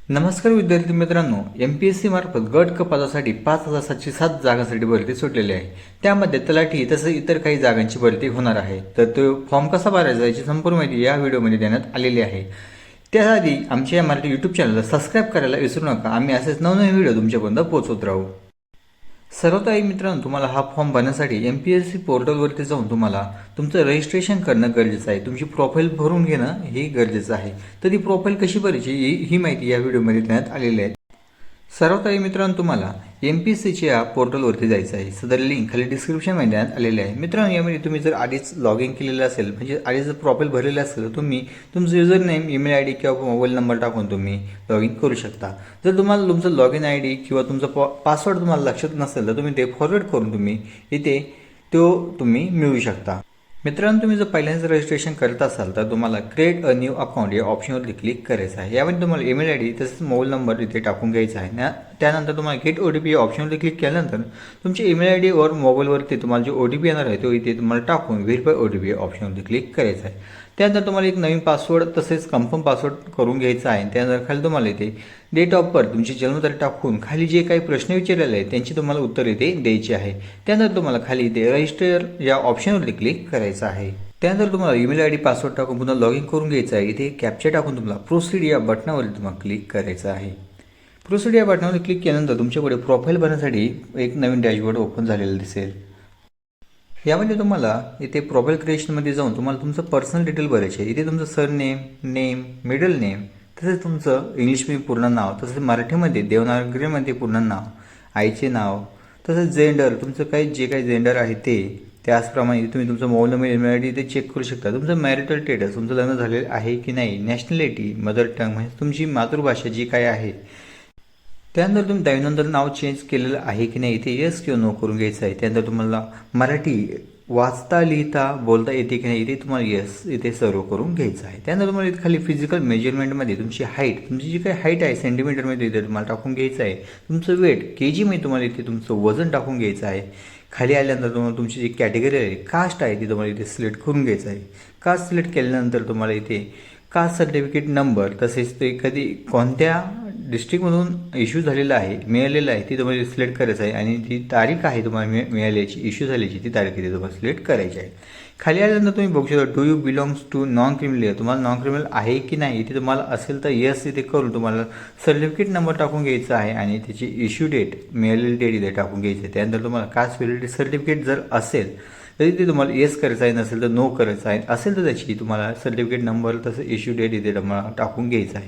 नमस्कार विद्यार्थी मित्रांनो, MPSC मार्फत गट क पदासाठी 5,707 जागांसाठी भरती सुटलेली आहे. त्यामध्ये तलाठी तसंच इतर काही जागांची भरती होणार आहे. तर तो फॉर्म कसा भरायचा याची संपूर्ण माहिती या व्हिडिओमध्ये देण्यात आलेली आहे. त्याआधी आमच्या या मराठी यूट्यूब चॅनलला सबस्क्राईब करायला विसरू नका. आम्ही असेच नवनवीन व्हिडिओ तुमच्यापर्यंत पोहोचवत राहू. सर्वात आधी मित्रांनो, तुम्हाला हा फॉर्म भरण्यासाठी MPSC पोर्टलवरती जाऊन तुम्हाला तुमचं रजिस्ट्रेशन करणं गरजेचं आहे. तुमची प्रोफाईल भरून घेणं हे गरजेचं आहे. तर ती प्रोफाईल कशी भरायची ही माहिती या व्हिडिओमध्ये देण्यात आलेली आहे. सर्वात आधी मित्रांनो, तुम्हाला MPSCच्या पोर्टलवरती जायचं आहे. सदर लिंक खाली डिस्क्रिप्शनमध्ये देण्यात आलेली आहे. मित्रांनो, यामध्ये तुम्ही जर आधीच लॉग इन केलेलं असेल, म्हणजे आधीच जर प्रोफाईल भरलेलं असेल तर तुम्ही तुमचं युजर नेम, ईमेल ID किंवा मोबाईल नंबर टाकून तुम्ही लॉग इन करू शकता. जर तुम्हाला तुमचं लॉग इन ID किंवा तुमचा पासवर्ड तुम्हाला लक्षात नसेल तर तुम्ही ते फॉरवर्ड करून तुम्ही इथे तुम्ही मिळवू शकता. मित्रांनो, तुम्ही जर पहिल्यांदाच रजिस्ट्रेशन करत असाल तर तुम्हाला क्रिएट अ न्यू अकाउंट या ऑप्शनवरती क्लिक करायचं आहे. यामध्ये तुम्हाला ईमेल ID तसेच मोबाईल नंबर इथे टाकून घ्यायचा आहे. त्यानंतर तुम्हाला गेट OTP या ऑप्शनवरती क्लिक केल्यानंतर तुमच्या ईमेल ID वर मोबाईलवरती तुम्हाला जो OTP येणार आहे तो इथे तुम्हाला टाकून व्हेरीफाय OTP या ऑप्शनवरती क्लिक करायचं आहे. त्यानंतर तुम्हाला एक नवीन पासवर्ड तसेच कन्फर्म पासवर्ड करून घ्यायचा आहे. त्यानंतर खाली तुम्हाला इथे डेट ऑफ बर्थ तुमची जन्मतारीख टाकून खाली जे काही प्रश्न विचारलेले आहेत त्यांची तुम्हाला उत्तर इथे द्यायची आहे. त्यानंतर तुम्हाला खाली इथे रजिस्टर या ऑप्शनवरती क्लिक करायचं आहे. त्यानंतर तुम्हाला ईमेल ID पासवर्ड टाकून पुन्हा लॉग इन करून घ्यायचं आहे. इथे कॅप्चा टाकून तुम्हाला प्रोसीड या बटनावरती तुम्हाला क्लिक करायचं आहे. प्रोसीड या बटनावर क्लिक केल्यानंतर तुमच्याकडे प्रोफाईल बनवण्यासाठी एक नवीन डॅशबोर्ड ओपन झालेलं दिसेल. यामध्ये तुम्हाला इथे प्रोफाईल क्रिएशनमध्ये जाऊन तुम्हाला तुमचं पर्सनल डिटेल भरायचे आहे. इथे तुमचं सरनेम, नेम, मिडल नेम तसेच तुमचं इंग्लिशमध्ये पूर्ण नाव तसेच मराठीमध्ये देवनागरीमध्ये पूर्ण नाव, आईचे नाव तसेच जेंडर तुमचं जे काही जेंडर आहे ते. त्याचप्रमाणे तुम्ही तुमचा मोबाईल नंबर, ईमेल ID इथे चेक करू शकता. तुमचं मॅरिटल स्टेटस, तुमचं लग्न झालेलं आहे की नाही, नॅशनॅलिटी, मदर टंग म्हणजे तुमची मातृभाषा जी काय आहे. त्यानंतर तुम्ही दैनंदिन नाव चेंज केलेलं आहे की नाही इथे येस किंवा नो करून घ्यायचं आहे. त्यानंतर तुम्हाला मराठी वाचता लिहिता बोलता येते की नाही इथे तुम्हाला येस इथे सर्व करून घ्यायचं आहे. त्यानंतर तुम्हाला इथे खाली फिजिकल मेजरमेंटमध्ये तुमची हाईट, तुमची जी काही हाईट आहे सेंटीमीटरमध्ये इथे तुम्हाला टाकून घ्यायचं आहे. तुमचं वेट KGमध्ये तुम्हाला इथे तुमचं वजन टाकून घ्यायचं आहे. खाली आल्यानंतर तुम्हाला तुमची जी कॅटेगरी आहे, कास्ट आहे ती तुम्हाला इथे सिलेक्ट करून घ्यायचं आहे. कास्ट सिलेक्ट केल्यानंतर तुम्हाला इथे कास्ट सर्टिफिकेट नंबर तसेच ते कधी कोणत्या डिस्ट्रिक्टमधून इश्यू झालेला आहे, मिळालेलं आहे ती तुम्हाला सिलेक्ट करायचं आहे. आणि जी तारीख आहे तुम्हाला मिळाल्याची, इश्यू झाल्याची ती तारीख इथे तुम्हाला सिलेक्ट करायची आहे. खाली आल्यानंतर तुम्ही बघू शकता do you belongs to non criminal, तुम्हाला नॉन क्रिमिनल आहे की नाही इथे तुम्हाला असेल तर येस इथे करून तुम्हाला सर्टिफिकेट नंबर टाकून घ्यायचा आहे आणि त्याची इश्यू डेट, मिळालेली डेट इथे टाकून घ्यायची आहे. त्यानंतर तुम्हाला कास्ट व्हॅलिडिटी सर्टिफिकेट जर असेल तरी ते तुम्हाला येस करायचं आहे, नसेल तर नो करायचं आहे. असेल तर त्याची तुम्हाला सर्टिफिकेट नंबर तसं इश्यू डेट इथे तुम्हाला टाकून घ्यायचं आहे.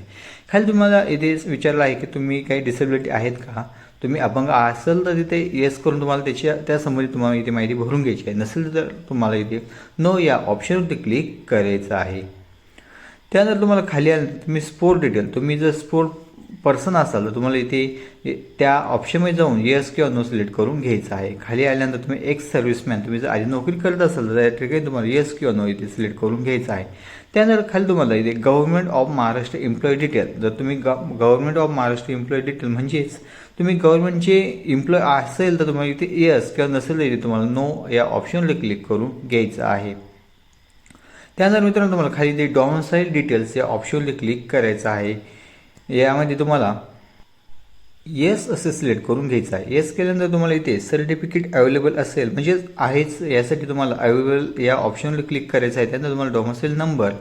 खाली तुम्हाला इथे विचारलं आहे की तुम्ही काही डिसेबिलिटी आहेत का, तुम्ही अपंग असेल तर तिथे येस करून तुम्हाला त्या संबंधित तुम्हाला इथे माहिती भरून घ्यायची आहे. नसेल तर तुम्हाला इथे नो या ऑप्शनवरती क्लिक करायचं आहे. त्यानंतर तुम्हाला खाली आलं तुम्ही स्पोर्ट डिटेल, तुम्ही जर स्पोर्ट पर्सन असाल तर तुम्हाला इथे त्या ऑप्शनमध्ये जाऊन येस किंवा नो सिलेक्ट करून घ्यायचं आहे. खाली आल्यानंतर तुम्ही एक्स सर्व्हिसमॅन, तुम्ही जर आधी नोकरी करत असाल तर त्या ठिकाणी तुम्हाला येस किंवा नो इथे सिलेक्ट करून घ्यायचं आहे. त्यानंतर खाली तुम्हाला इथे government of Maharashtra employee detail, जर तुम्ही government of Maharashtra employee detail म्हणजेच तुम्ही गव्हर्नमेंटचे एम्प्लॉय असेल तर तुम्हाला इथे येस किंवा नसेल तर इथे तुम्हाला नो या ऑप्शनला क्लिक करून घ्यायचं आहे. त्यानंतर मित्रांनो तुम्हाला खाली इथे डॉमिसाईल डिटेल्स या ऑप्शनला क्लिक करायचं आहे. यामध्ये तुम्हाला येस असे सिलेक्ट करून घ्यायचं आहे. येस केल्यानंतर तुम्हाला इथे सर्टिफिकेट अवेलेबल असेल म्हणजेच आहेच यासाठी तुम्हाला अवेलेबल या ऑप्शनला क्लिक करायचं आहे. त्यानंतर तुम्हाला डॉमिसाईल नंबर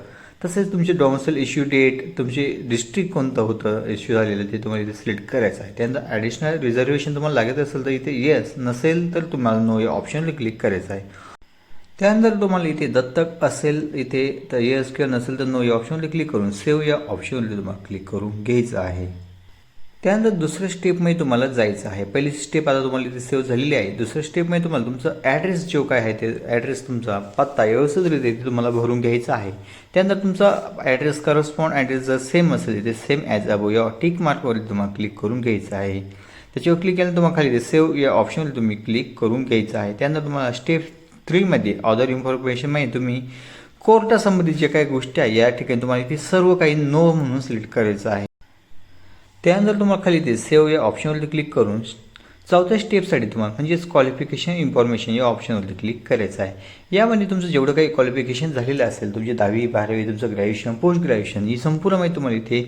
तसेच तुमचे डॉमिसाईल इश्यू डेट, तुमचे डिस्ट्रिक्ट कोणतं होतं इश्यू झालेलं ते तुम्हाला इथे सिलेक्ट करायचं आहे. त्यानंतर ॲडिशनल रिझर्वेशन तुम्हाला लागत असेल तर इथे येस, नसेल तर तुम्हाला नो या ऑप्शनला क्लिक करायचं आहे. त्यानंतर तुम्हाला इथे दत्तक असेल इथे तर येस किंवा नसेल तर नो या ऑप्शनवर क्लिक करून सेव्ह या ऑप्शनवर तुम्हाला क्लिक करून घ्यायचं आहे. त्यानंतर दुसऱ्या स्टेपमध्ये तुम्हाला जायचं आहे. पहिली स्टेप आता तुम्हाला इथे सेव्ह झालेली आहे. दुसऱ्या स्टेपमध्ये तुम्हाला तुमचं ॲड्रेस जो काय आहे ते ॲड्रेस तुमचा पत्ता व्यवस्थितरित्या इथे तुम्हाला भरून घ्यायचा आहे. त्यानंतर तुमचा ॲड्रेस करस्पॉन्ड ॲड्रेस जर सेम असेल इथे सेम ॲज अबो या टिक मार्कवर तुम्हाला क्लिक करून घ्यायचं आहे. त्याच्यावर क्लिक केल्यानंतर तुम्हाला खाली सेव्ह या ऑप्शनवर तुम्ही क्लिक करून घ्यायचं आहे. त्यानंतर तुम्हाला स्टेप 3 मध्ये अदर इन्फॉर्मेशनमध्ये तुम्ही कोर्टासंबंधित जे काही गोष्टी आहे या ठिकाणी तुम्हाला इथे सर्व काही नो म्हणून सिलेक्ट करायचं आहे. त्यानंतर तुम्हाला खाली इथे सेव्ह या ऑप्शनवरती क्लिक करून चौथ्या स्टेपसाठी तुम्हाला म्हणजेच क्वालिफिकेशन इन्फॉर्मेशन या ऑप्शनवरती क्लिक करायचं आहे. यामध्ये तुमचं जेवढं काही क्वालिफिकेशन झालेलं असेल, तुमची 10वी 12वी, तुमचं ग्रॅज्युएशन, पोस्ट ग्रॅज्युएशन ही संपूर्ण माहिती तुम्हाला इथे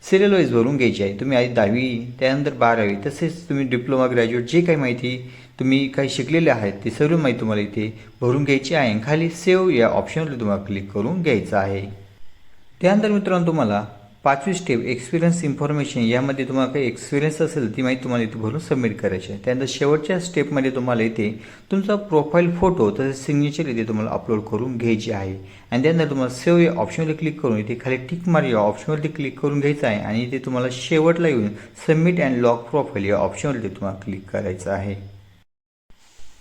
सिरियल वाईज भरून घ्यायची आहे. तुम्ही आधी 10वी त्यानंतर 12वी तसेच तुम्ही डिप्लोमा ग्रॅज्युएट जे काही माहिती तुम्ही काही शिकलेले आहेत ते सर्व माहिती तुम्हाला इथे भरून घ्यायची आहे. खाली सेव्ह या ऑप्शनवर तुम्हाला क्लिक करून घ्यायचं आहे. त्यानंतर मित्रांनो तुम्हाला 5वी स्टेप एक्सपिरियन्स इन्फॉर्मेशन यामध्ये तुम्हाला काही एक्सपिरियन्स असेल ती माहिती तुम्हाला इथे भरून सबमिट करायची आहे. त्यानंतर शेवटच्या स्टेपमध्ये तुम्हाला इथे तुमचा प्रोफाईल फोटो तसेच सिग्नेचर इथे तुम्हाला अपलोड करून घ्यायची आहे. आणि त्यानंतर तुम्हाला सेव्ह या ऑप्शनवर क्लिक करून इथे खाली टिक मार्क या ऑप्शनवरती क्लिक करून घ्यायचं आहे. आणि इथे तुम्हाला शेवटला येऊन सबमिट अँड लॉग प्रोफाईल या ऑप्शनवरती तुम्हाला क्लिक करायचं आहे.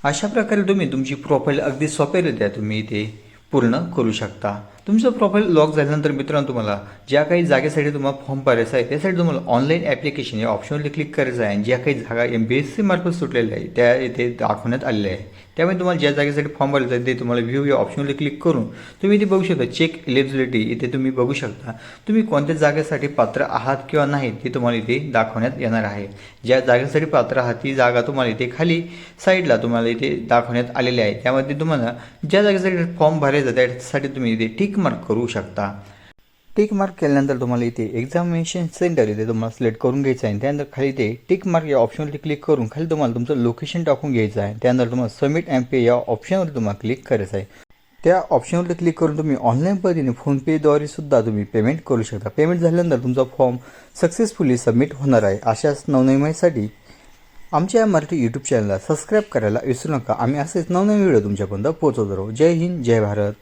अशा प्रकारे तुम्ही तुमची प्रोफाईल अगदी सोप्यारित्या तुम्ही इथे पूर्ण करू शकता. तुमचं प्रोफाईल लॉक झाल्यानंतर मित्रांनो तुम्हाला ज्या काही जागेसाठी तुम्हाला फॉर्म भरायचा आहे त्यासाठी तुम्हाला ऑनलाईन ॲप्लिकेशन या ऑप्शनवरती क्लिक करायचं आहे. आणि ज्या काही जागा MPSC मार्फत सुटलेल्या आहे त्या इथे दाखवण्यात आलेल्या आहे. त्यामुळे तुम्हाला ज्या जागेसाठी फॉर्म भरायचा आहे ते तुम्हाला व्ह्यू या ऑप्शनवरती क्लिक करून तुम्ही इथे बघू शकता चेक एलिजिबिलिटी. इथे तुम्ही बघू शकता तुम्ही कोणत्या जागेसाठी पात्र आहात किंवा नाही ते तुम्हाला इथे दाखवण्यात येणार आहे. ज्या जागेसाठी पात्र आहात ती जागा तुम्हाला इथे खाली साईडला तुम्हाला इथे दाखवण्यात आलेली आहे. त्यामध्ये तुम्हाला ज्या जागेसाठी फॉर्म भरायचा त्यासाठी तुम्ही इथे टिक मार्क करू शकता. टिक मार्क केल्यानंतर तुम्हाला इथे एक्झामिनेशन सेंटर इथे तुम्हाला सिलेक्ट करून घ्यायचं आहे. त्यानंतर खाली इथे टिक मार्क या ऑप्शनवरती क्लिक करून खाली तुम्हाला तुमचं लोकेशन टाकून घ्यायचं आहे. त्यानंतर तुम्हाला सबमिट अँड पे या ऑप्शनवर तुम्हाला क्लिक करायचं आहे. त्या ऑप्शनवरती क्लिक करून तुम्ही ऑनलाईन पद्धतीने फोनपेद्वारे सुद्धा तुम्ही पेमेंट करू शकता. पेमेंट झाल्यानंतर तुमचा फॉर्म सक्सेसफुली सबमिट होणार आहे. अशाच नवनवीन माहितीसाठी आमच्या मराठी यूट्यूब चॅनलला सबस्क्राईब करायला विसरू नका. आम्ही असेच नवनवीन व्हिडिओ तुमच्यापर्यंत पोहोचवत राहू. जय हिंद, जय भारत.